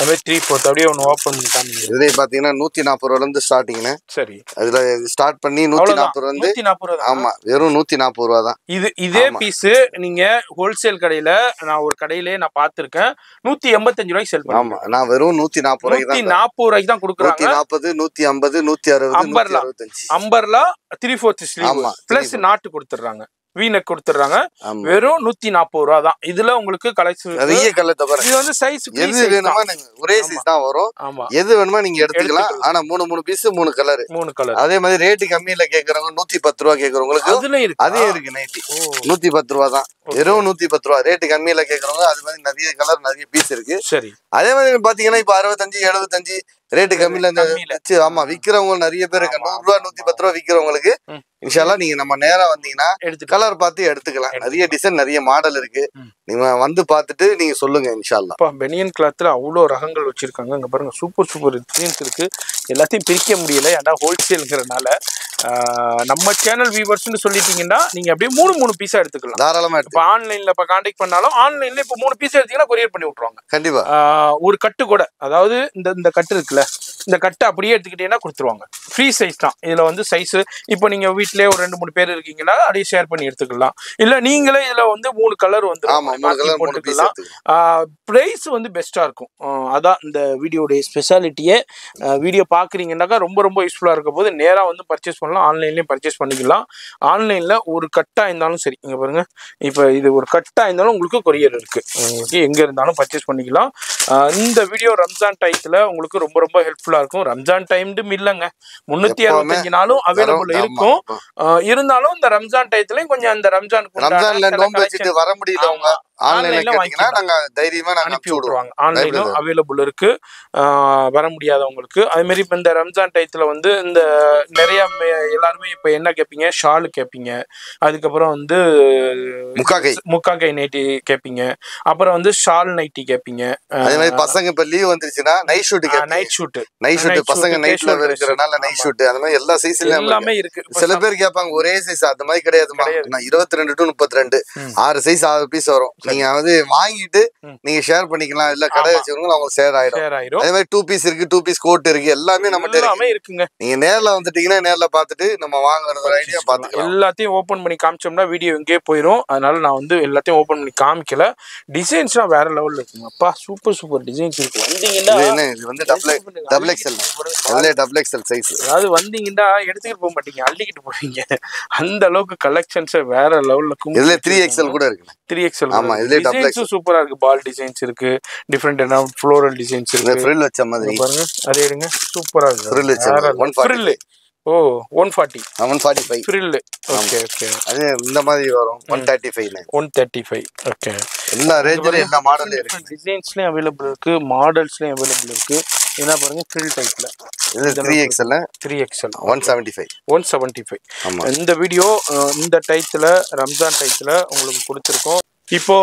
அதே 3/4 அப்படியே ஒன்று ஓப்பன் பண்ணிட்டாங்க. இதுல பாத்தீங்கன்னா 140 ரூபால இருந்து ஸ்டார்டிங்னு. சரி அதுல ஸ்டார்ட் பண்ணி 140 வந்து 140. ஆமா வெறும் 140 ரூபா தான். இதே பீஸ் நீங்க ஹோல்சேல் கடையில நான் ஒரு கடையிலேயே நான் பாத்திருக்கேன் 185 ரூபாய்க்கு சேல் பண்ணுவாங்க. ஆமா நான் வெறும் 140 ரூபாய்க்கு தான் 140 ரூபாய்க்கு தான் கொடுக்குறாங்க. 140 150 160 அம்பர்லா 3/4 ஸ்லீவ் பிளஸ் நாட்டு கொடுத்துறாங்க. வீனக் கொடுத்துறாங்க. வெறும் 140 ரூபா தான். இதுல உங்களுக்கு கலெக்ஷன் நிறைய கலர் தவிர இது வந்து சைஸ் எது வேணுமா நீங்க ஒரே சைஸ் தான் வரும். எது வேணுமா நீங்க எடுத்துக்கலாம். ஆனா 3 பீஸ் 3 கலர். அதே மாதிரி ரேட் கம்மியில கேக்குறவங்க 110 ரூபா கேக்குறவங்களுக்கு அதே இருக்கு நைட்டி 110 ரூபா தான். வெறும் 110 ரூபா. ரேட் கம்மியில கேக்குறவங்க அது மாதிரி நிறைய கலர் நிறைய பீஸ் இருக்கு. சரி. அதே மாதிரி பாத்தீங்கன்னா இப்ப 65 75 ரேட்டு கம்மியில ஆமா விக்கிறவங்க நிறைய பேர் இருக்கு. 100 ரூபா 110 ரூபா விக்கிறவங்களுக்கு இன்ஷால்லா நீங்க நம்ம நேரா வந்தீங்கன்னா கலர் பார்த்து எடுத்துக்கலாம். நிறைய டிசைன் நிறைய மாடல் இருக்கு. நீங்க வந்து பார்த்துட்டு நீங்க சொல்லுங்க இன்ஷால்லா. பெனியன் கிளாத்ல அவ்வளோ ரகங்கள் வச்சிருக்காங்க. இங்க பாருங்க சூப்பர் சூப்பர் டிசைன்ஸ் இருக்கு. எல்லாத்தையும் பிரிக்க முடியல ஏன்னா ஹோல்சேல்ங்கிறனால. நம்ம சேனல் வியூவர்ஸ்னு சொல்லிட்டீங்கன்னா நீங்க அப்படியே 3 பீஸா எடுத்துக்கலாம் தாராளமா. இப்போ ஆன்லைன்ல இப்போ கான்டாக்ட் பண்ணாலும் ஆன்லைன்ல இப்போ 3 பீஸ் எடுத்தீங்கன்னா கொரியர் பண்ணி விட்டுருவாங்க. கண்டிப்பா. ஒரு கட்டு கூட அதாவது இந்த கட்டு இருக்குல்ல இந்த கட்டை அப்படியே எடுத்துக்கிட்டீங்கன்னா கொடுத்துருவாங்க. ஃப்ரீ சைஸ் தான். இதுல வந்து சைஸ் இப்போ நீங்க வீட்லயே ஒரு 2-3 பேர் இருக்கீங்கன்னா அப்படியே ஷேர் பண்ணி எடுத்துக்கலாம். இல்ல நீங்களே இதுல வந்து 3 கலர் வந்து போட்டுக்கலாம். பிரைஸ் வந்து பெஸ்டா இருக்கும். அதான் இந்த வீடியோடைய ஸ்பெஷாலிட்டியே. வீடியோ பாக்குறீங்கன்னாக்கா ரொம்ப ரொம்ப யூஸ்ஃபுல்லா இருக்க போது நேரா வந்து பர்ச்சேஸ் பண்ணலாம். ஆன்லைன்லயும் பர்ச்சேஸ் பண்ணிக்கலாம். ஆன்லைன்ல ஒரு கட்டா இருந்தாலும் சரி. இங்க பாருங்க இப்போ இது ஒரு கட்டா இருந்தாலும் உங்களுக்கு கொரியர் இருக்கு. உங்களுக்கு எங்க இருந்தாலும் பர்ச்சேஸ் பண்ணிக்கலாம். இந்த வீடியோ ரம்ஜான் டைத்துல உங்களுக்கு ரொம்ப ரொம்ப ஹெல்ப்ஃபுல்லா இருக்கும். ரம்ஜான் டைம் இல்லைங்க 365 நாளும் அவைலபிள் இருக்கும். இருந்தாலும் இந்த ரம்ஜான் டைத்துலயும் கொஞ்சம் அந்த ரம்ஜான்ல நோன்பு வச்சிட்டு வர முடியலவங்க ஆன்லைன்ல வாங்கினா நாங்க தைரியமா அனுப்பி விடுவாங்க. ஆன்லைனும் அவைலபிள் இருக்கு வர முடியாதவங்களுக்கு. அதே மாதிரி இப்ப இந்த ரம்ஜான் டைத்துல வந்து இந்த நிறைய எல்லாருமே இப்ப என்ன கேட்பீங்க ஷாலு கேட்பீங்க. அதுக்கப்புறம் வந்து முக்காக்கை நைட்டி கேட்பீங்க. அப்புறம் வந்து ஷால் நைட்டி கேட்பீங்க. அதே மாதிரி பசங்க இப்ப லீவ் வந்துருச்சுன்னா நைட் ஷூட் பசங்க நைட்ல இருக்கிறனால நைட் ஷூட் அந்த மாதிரி எல்லா சைஸ்ல எல்லாமே இருக்கு. சில பேர் கேட்பாங்க ஒரே சைஸ் அந்த மாதிரி கிடையாதுமா. 22 to 32 6 சைஸ் 6 பீஸ் வரும். நீங்க வந்து வாங்கிட்டு நீங்க ஷேர் பண்ணிக்கலாம். இல்ல கடை வச்சவங்க அவங்க ஷேர் ஆயிடும். அதே மாதிரி 2 பீஸ் இருக்கு 2 பீஸ் கோட் இருக்கு எல்லாமே நம்ம இருக்குங்க. நீங்க நேர்ல வந்துட்டீங்கன்னா நேர்ல பாத்துட்டு நம்ம வாங்குறது ஐடியா பாத்துக்கலாம். எல்லாத்தையும் ஓபன் பண்ணி காமிச்சோம்னா வீடியோ எங்கேயே போயிடும். அதனால நான் வந்து எல்லாத்தையும் ஓபன் பண்ணி காமிக்கல. டிசைன்ஸ்லாம் வேற லெவல்ல இருக்குங்க. அப்பா சூப்பர் சூப்பர் டிசைன்ஸ் இருக்கு. வந்தீங்கன்னா இது வந்து double XL double XL size. அதாவது வந்தீங்கன்னா எடுத்துக்கிட்டு போக மாட்டீங்க அள்ளிக்கிட்டு போவீங்க. அந்த அளவுக்கு கலெக்ஷன்ஸ் வேற லெவல்ல இருக்கும். இதுல 3XL கூட இருக்கு. 3XL ஆமா இதுல டபுள் எக்ஸ்எல் சூப்பரா இருக்கு. பால் டிசைன்ஸ் இருக்கு. டிஃபரெண்டான ஃப்ளோரல் டிசைன்ஸ் இருக்கு. ஃப்ரில் வச்ச மாதிரி பாருங்க. அதே எடுங்க சூப்பரா இருக்கு. ஃப்ரில் வச்ச ஃப்ரில் 145 ஃப்ரில். Okay okay. அது இந்த மாதிரி வரும் 135 ஓகே. எல்லா ரேஞ்ச்ல எல்லா மாடல்ல இருக்கு. டிசைன்ஸ்லயும் அவேலபிள் இருக்கு. மாடல்ஸ்லயும் அவேலபிள் இருக்கு. என்ன பாருங்க ஃப்ரில் டைப்ல இது 3XL 175. இந்த வீடியோ இந்த டைத்துல ரம்ஜான் டைத்துல உங்களுக்கு கொடுத்துருக்கோம். இப்போ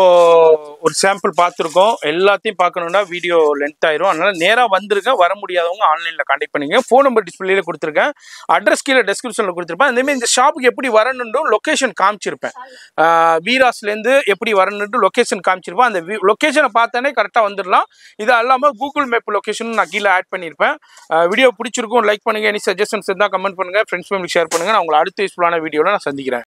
ஒரு சாம்பிள் பார்த்துருக்கோம். எல்லாத்தையும் பார்க்கணுன்னா வீடியோ லென்த் ஆயிரும். அதனால நேராக வந்துருக்கேன். வர முடியாதவங்க ஆன்லைனில் கான்டாக்ட் பண்ணிங்க. ஃபோன் நம்பர் டிஸ்பிளேல கொடுத்துருக்கேன். அட்ரஸ் கீழே டெஸ்கிரிப்ஷனில் கொடுத்துருப்பேன். அதேமாதிரி இந்த ஷாப்புக்கு எப்படி வரணுன்னு லொக்கேஷன் காமிச்சிருப்பேன். வீராஸ்லேருந்து எப்படி வரணுன்ட்டு லொக்கேஷன் காமிச்சிருப்பேன். அந்த லொக்கேஷனை பார்த்தானே கரெக்டாக வந்துடலாம். இது இல்லாமல் கூகுள் மேப் லொக்கேஷன் நான் கீழே ஆட் பண்ணியிருப்பேன். வீடியோ பிடிச்சிருக்கும் லைக் பண்ணுங்கள். எனி சஜஷன்ஸ் இருந்தால் கமெண்ட் பண்ணுங்கள். ஃப்ரெண்ட்ஸ் ஃபேமிலி ஷேர் பண்ணுங்கள். நான் உங்களை அடுத்த யூஸ்ஃபுல்லான வீடியோவில் நான் சந்திக்கிறேன்.